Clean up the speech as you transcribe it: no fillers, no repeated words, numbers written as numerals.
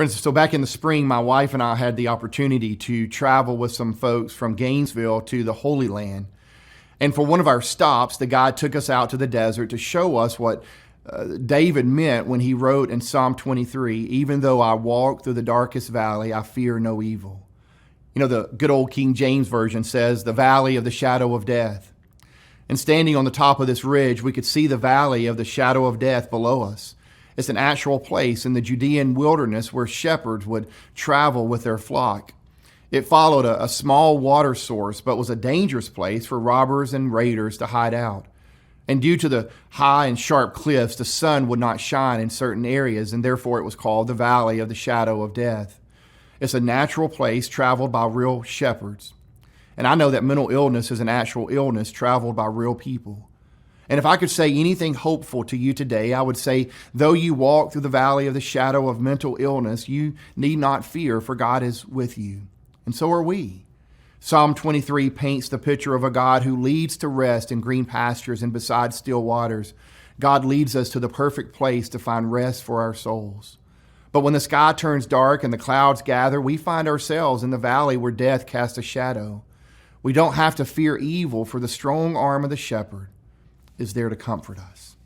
Friends, so back in the spring, my wife and I had the opportunity to travel with some folks from Gainesville to the Holy Land. And for one of our stops, the guide took us out to the desert to show us what David meant when he wrote in Psalm 23, "Even though I walk through the darkest valley, I fear no evil." You know, the good old King James Version says, "the valley of the shadow of death." And standing on the top of this ridge, we could see the valley of the shadow of death below us. It's an actual place in the Judean wilderness where shepherds would travel with their flock. It followed a small water source, but was a dangerous place for robbers and raiders to hide out. And due to the high and sharp cliffs, the sun would not shine in certain areas, and therefore it was called the Valley of the Shadow of Death. It's a natural place traveled by real shepherds. And I know that mental illness is an actual illness traveled by real people. And if I could say anything hopeful to you today, I would say, though you walk through the valley of the shadow of mental illness, you need not fear, for God is with you. And so are we. Psalm 23 paints the picture of a God who leads to rest in green pastures and beside still waters. God leads us to the perfect place to find rest for our souls. But when the sky turns dark and the clouds gather, we find ourselves in the valley where death casts a shadow. We don't have to fear evil, for the strong arm of the shepherd is there to comfort us.